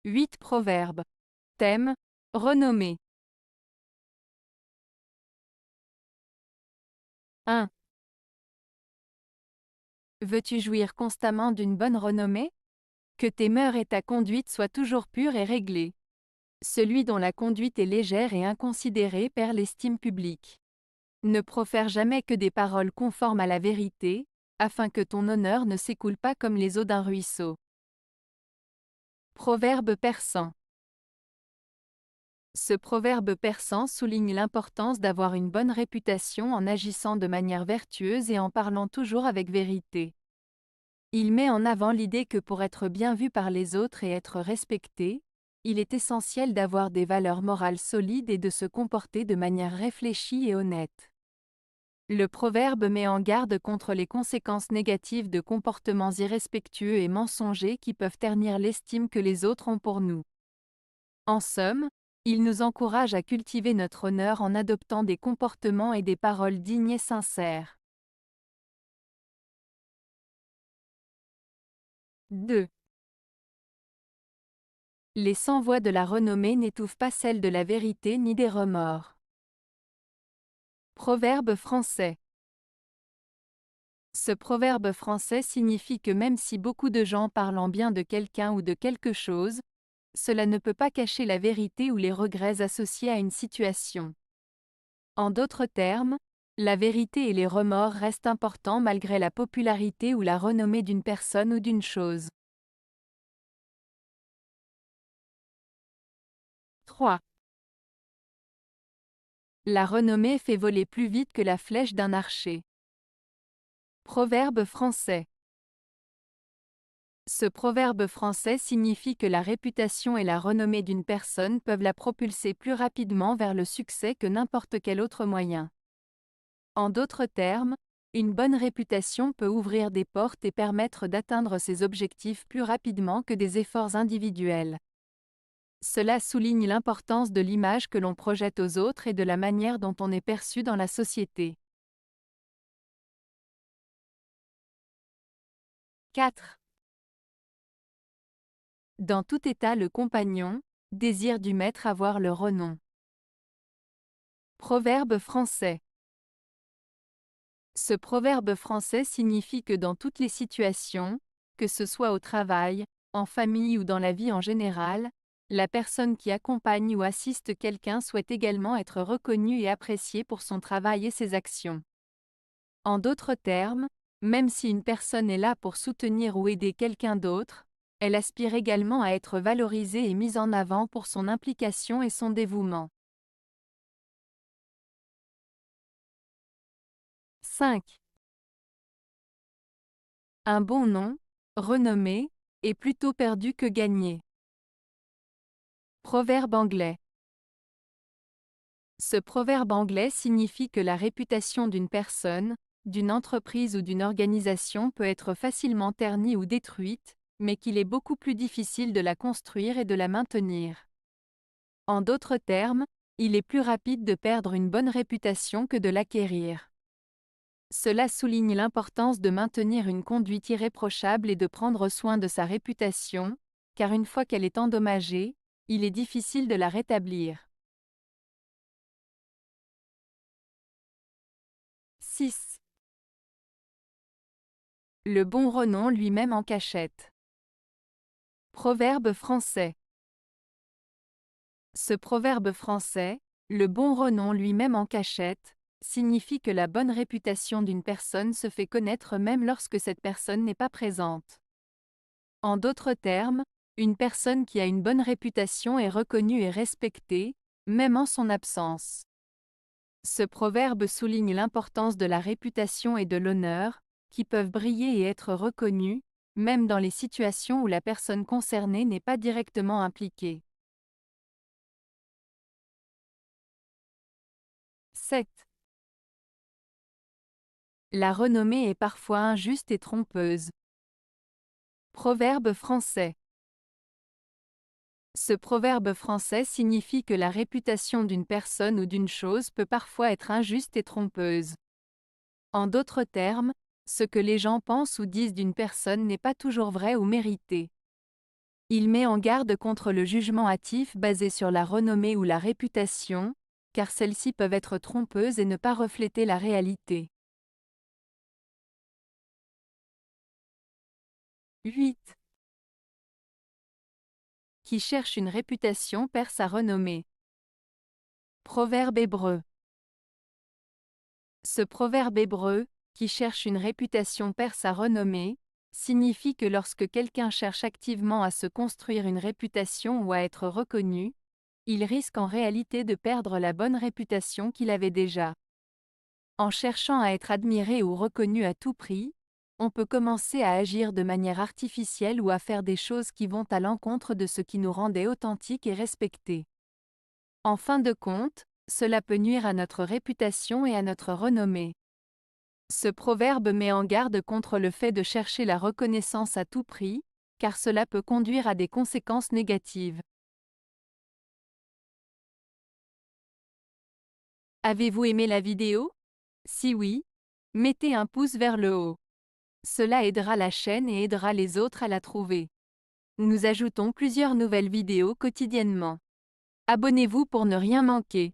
8 proverbes. Thème: renommée. 1. Veux-tu jouir constamment d'une bonne renommée? Que tes mœurs et ta conduite soient toujours pures et réglées. Celui dont la conduite est légère et inconsidérée perd l'estime publique. Ne profère jamais que des paroles conformes à la vérité, afin que ton honneur ne s'écoule pas comme les eaux d'un ruisseau. Proverbe persan. Ce proverbe persan souligne l'importance d'avoir une bonne réputation en agissant de manière vertueuse et en parlant toujours avec vérité. Il met en avant l'idée que pour être bien vu par les autres et être respecté, il est essentiel d'avoir des valeurs morales solides et de se comporter de manière réfléchie et honnête. Le proverbe met en garde contre les conséquences négatives de comportements irrespectueux et mensongers qui peuvent ternir l'estime que les autres ont pour nous. En somme, il nous encourage à cultiver notre honneur en adoptant des comportements et des paroles dignes et sincères. 2. Les 100 voix de la renommée n'étouffent pas celles de la vérité ni des remords. Proverbe français. Ce proverbe français signifie que même si beaucoup de gens parlent en bien de quelqu'un ou de quelque chose, cela ne peut pas cacher la vérité ou les regrets associés à une situation. En d'autres termes, la vérité et les remords restent importants malgré la popularité ou la renommée d'une personne ou d'une chose. 3. La renommée fait voler plus vite que la flèche d'un archer. Proverbe français. Ce proverbe français signifie que la réputation et la renommée d'une personne peuvent la propulser plus rapidement vers le succès que n'importe quel autre moyen. En d'autres termes, une bonne réputation peut ouvrir des portes et permettre d'atteindre ses objectifs plus rapidement que des efforts individuels. Cela souligne l'importance de l'image que l'on projette aux autres et de la manière dont on est perçu dans la société. 4. Dans tout état le compagnon désire du maître avoir le renom. Proverbe français. Ce proverbe français signifie que dans toutes les situations, que ce soit au travail, en famille ou dans la vie en général, la personne qui accompagne ou assiste quelqu'un souhaite également être reconnue et appréciée pour son travail et ses actions. En d'autres termes, même si une personne est là pour soutenir ou aider quelqu'un d'autre, elle aspire également à être valorisée et mise en avant pour son implication et son dévouement. 5. Un bon nom, renommé, est plutôt perdu que gagné. Proverbe anglais. Ce proverbe anglais signifie que la réputation d'une personne, d'une entreprise ou d'une organisation peut être facilement ternie ou détruite, mais qu'il est beaucoup plus difficile de la construire et de la maintenir. En d'autres termes, il est plus rapide de perdre une bonne réputation que de l'acquérir. Cela souligne l'importance de maintenir une conduite irréprochable et de prendre soin de sa réputation, car une fois qu'elle est endommagée, il est difficile de la rétablir. 6. Le bon renom lui-même en cachette. Proverbe français. Ce proverbe français, le bon renom lui-même en cachette, signifie que la bonne réputation d'une personne se fait connaître même lorsque cette personne n'est pas présente. En d'autres termes, une personne qui a une bonne réputation est reconnue et respectée, même en son absence. Ce proverbe souligne l'importance de la réputation et de l'honneur, qui peuvent briller et être reconnus, même dans les situations où la personne concernée n'est pas directement impliquée. 7. La renommée est parfois injuste et trompeuse. Proverbe français. Ce proverbe français signifie que la réputation d'une personne ou d'une chose peut parfois être injuste et trompeuse. En d'autres termes, ce que les gens pensent ou disent d'une personne n'est pas toujours vrai ou mérité. Il met en garde contre le jugement hâtif basé sur la renommée ou la réputation, car celles-ci peuvent être trompeuses et ne pas refléter la réalité. 8. Qui cherche une réputation perd sa renommée. Proverbe hébreu. Ce proverbe hébreu, qui cherche une réputation perd sa renommée, signifie que lorsque quelqu'un cherche activement à se construire une réputation ou à être reconnu, il risque en réalité de perdre la bonne réputation qu'il avait déjà. En cherchant à être admiré ou reconnu à tout prix, on peut commencer à agir de manière artificielle ou à faire des choses qui vont à l'encontre de ce qui nous rendait authentiques et respectés. En fin de compte, cela peut nuire à notre réputation et à notre renommée. Ce proverbe met en garde contre le fait de chercher la reconnaissance à tout prix, car cela peut conduire à des conséquences négatives. Avez-vous aimé la vidéo? Si oui, mettez un pouce vers le haut. Cela aidera la chaîne et aidera les autres à la trouver. Nous ajoutons plusieurs nouvelles vidéos quotidiennement. Abonnez-vous pour ne rien manquer.